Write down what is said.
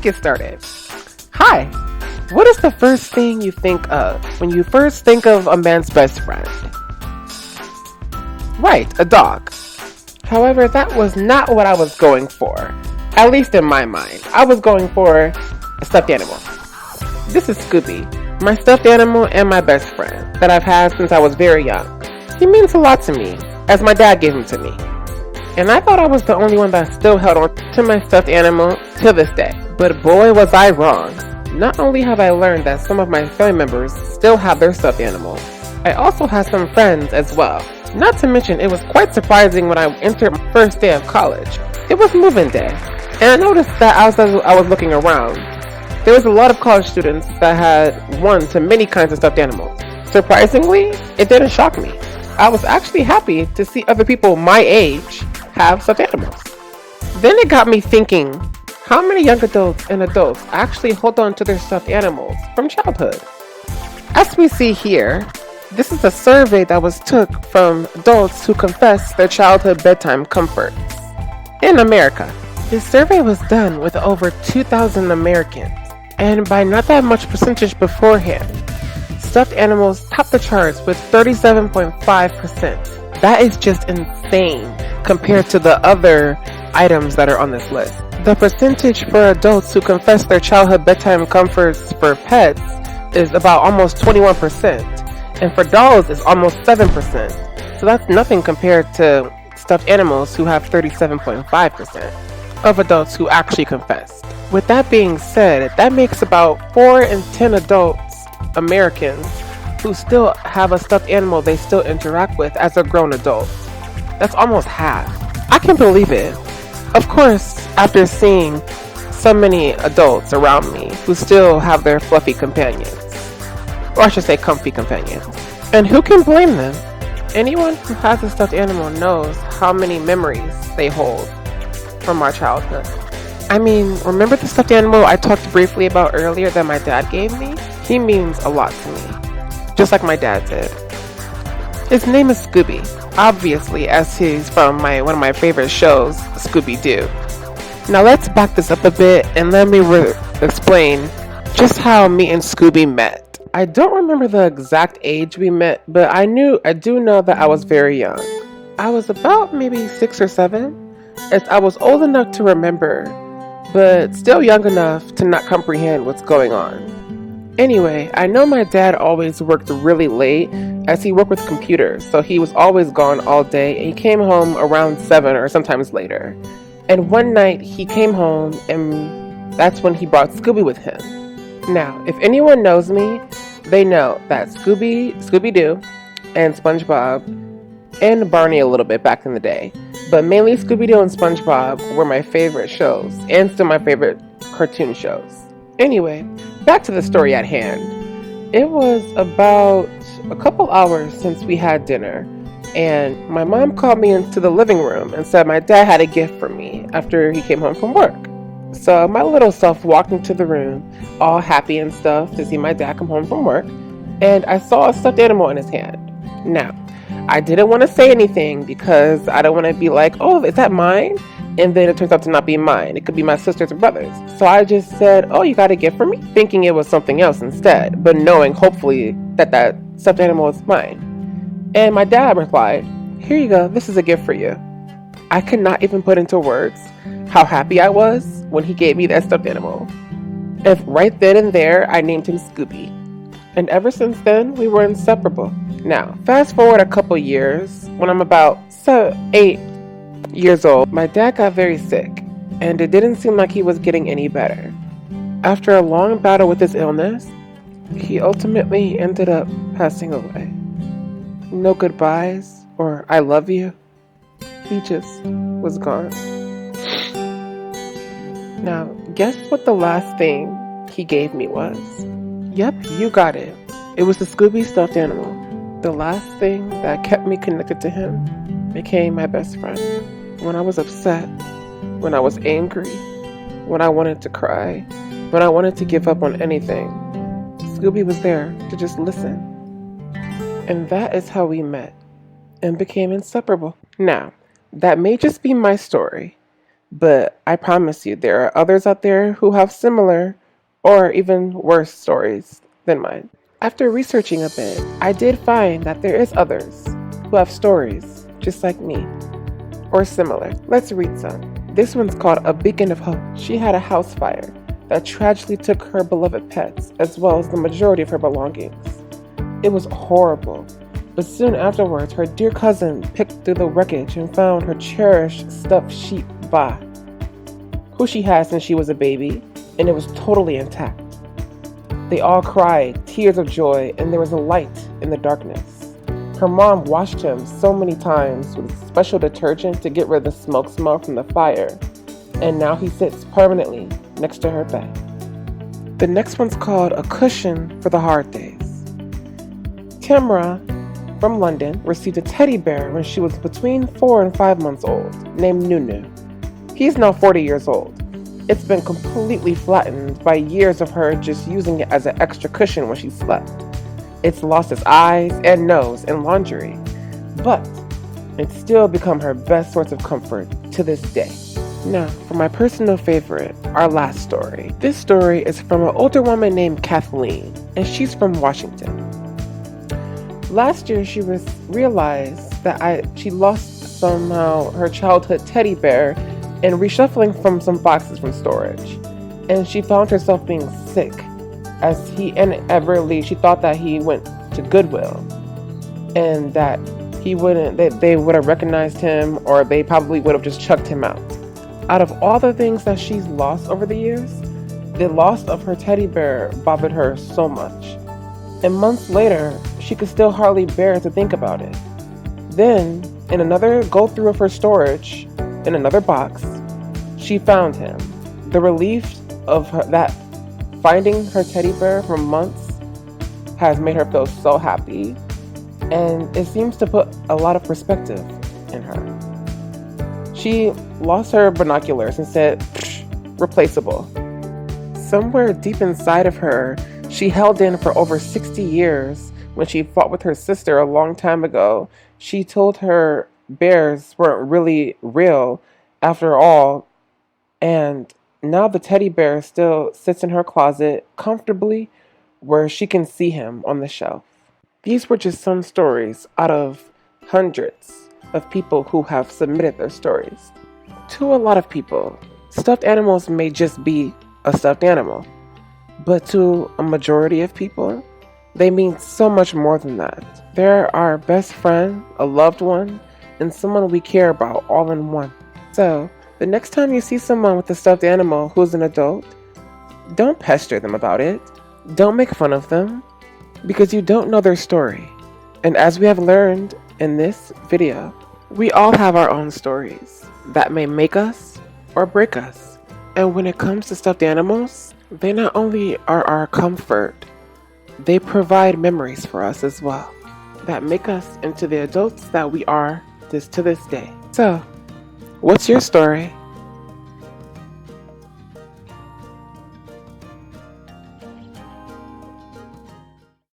get started. Hi, what is the first thing you think of when you first think of a man's best friend? Right, a dog. However, that was not what I was going for. At least in my mind. I was going for a stuffed animal. This is Scooby, my stuffed animal and my best friend that I've had since I was very young. He means a lot to me, as my dad gave him to me. And I thought I was the only one that still held on to my stuffed animal to this day. But boy was I wrong. Not only have I learned that some of my family members still have their stuffed animals, I also had some friends as well. Not to mention, it was quite surprising when I entered my first day of college. It was moving day, and I noticed that as I was looking around, there was a lot of college students that had one to many kinds of stuffed animals. Surprisingly, it didn't shock me. I was actually happy to see other people my age have stuffed animals. Then it got me thinking, how many young adults and adults actually hold on to their stuffed animals from childhood? As we see here, this is a survey that was took from adults who confess their childhood bedtime comforts in America. This survey was done with over 2,000 Americans, and by not that much percentage beforehand, stuffed animals topped the charts with 37.5%. That is just insane compared to the other items that are on this list. The percentage for adults who confess their childhood bedtime comforts for pets is about almost 21%, and for dolls is almost 7%. So that's nothing compared to stuffed animals who have 37.5% of adults who actually confessed. With that being said, that makes about 4 in 10 adults, Americans, who still have a stuffed animal they still interact with as a grown adult. That's almost half. I can't believe it. Of course, after seeing so many adults around me who still have their fluffy companions, or I should say comfy companions. And who can blame them? Anyone who has a stuffed animal knows how many memories they hold from our childhood. I mean, remember the stuffed animal I talked briefly about earlier that my dad gave me? He means a lot to me, just like my dad did. His name is Scooby, obviously, as he's from one of my favorite shows, Scooby-Doo. Now let's back this up a bit and let me explain just how me and Scooby met. I don't remember the exact age we met, but I do know that I was very young. I was about maybe 6 or 7, as I was old enough to remember, but still young enough to not comprehend what's going on. Anyway, I know my dad always worked really late, as he worked with computers, so he was always gone all day, and he came home around 7 or sometimes later. And one night, he came home, and that's when he brought Scooby with him. Now, if anyone knows me, they know that Scooby-Doo, and SpongeBob, and Barney a little bit back in the day, but mainly Scooby-Doo and SpongeBob were my favorite shows, and still my favorite cartoon shows. Anyway, back to the story at hand. It was about a couple hours since we had dinner, and my mom called me into the living room and said my dad had a gift for me after he came home from work. So my little self walked into the room, all happy and stuff to see my dad come home from work, and I saw a stuffed animal in his hand. Now, I didn't want to say anything because I don't want to be like, oh, is that mine? And then it turns out to not be mine. It could be my sister's or brother's. So I just said, oh, you got a gift for me? Thinking it was something else instead, but knowing hopefully that stuffed animal is mine. And my dad replied, here you go, this is a gift for you. I could not even put into words how happy I was when he gave me that stuffed animal. And right then and there, I named him Scooby. And ever since then, we were inseparable. Now, fast forward a couple years, when I'm about 8 years old, my dad got very sick, and it didn't seem like he was getting any better. After a long battle with his illness, he ultimately ended up passing away. No goodbyes or I love you. He just was gone. Now, guess what the last thing he gave me was? Yep, you got it. It was the Scooby stuffed animal. The last thing that kept me connected to him became my best friend. When I was upset, when I was angry, when I wanted to cry, when I wanted to give up on anything, Scooby was there to just listen. And that is how we met and became inseparable. Now, that may just be my story, but I promise you there are others out there who have similar or even worse stories than mine. After researching a bit, I did find that there is others who have stories just like me or similar. Let's read some. This one's called A Beacon of Hope. She had a house fire that tragically took her beloved pets as well as the majority of her belongings. It was horrible, but soon afterwards her dear cousin picked through the wreckage and found her cherished stuffed sheep Ba, who she had since she was a baby, and it was totally intact. They all cried tears of joy, and there was a light in the darkness. Her mom washed him so many times with special detergent to get rid of the smoke smell from the fire, and now he sits permanently next to her bed. The next one's called A Cushion for the Hard Days. Tamra from London received a teddy bear when she was between 4 and 5 months old, named Nunu. He's now 40 years old. It's been completely flattened by years of her just using it as an extra cushion when she slept. It's lost its eyes and nose in laundry, but it's still become her best source of comfort to this day. Now, for my personal favorite, our last story. This story is from an older woman named Kathleen, and she's from Washington. Last year, she realized that she lost somehow her childhood teddy bear and reshuffling from some boxes from storage. And she found herself being sick as she thought that he went to Goodwill and that they would have recognized him, or they probably would have just chucked him out. Out of all the things that she's lost over the years, the loss of her teddy bear bothered her so much. And months later, she could still hardly bear to think about it. Then, in another go through of her storage, in another box, she found him. The relief of finding her teddy bear for months has made her feel so happy, and it seems to put a lot of perspective in her. She lost her binoculars and said, replaceable. Somewhere deep inside of her, she held in for over 60 years. When she fought with her sister a long time ago, she told her bears weren't really real after all, and now the teddy bear still sits in her closet comfortably where she can see him on the shelf. These were just some stories out of hundreds of people who have submitted their stories. To a lot of people, stuffed animals may just be a stuffed animal, but to a majority of people, they mean so much more than that. They're our best friend, a loved one, and someone we care about all in one. So, the next time you see someone with a stuffed animal who's an adult, don't pester them about it. Don't make fun of them, because you don't know their story. And as we have learned in this video, we all have our own stories that may make us or break us. And when it comes to stuffed animals, they not only are our comfort, they provide memories for us as well that make us into the adults that we are to this day. So, what's your story?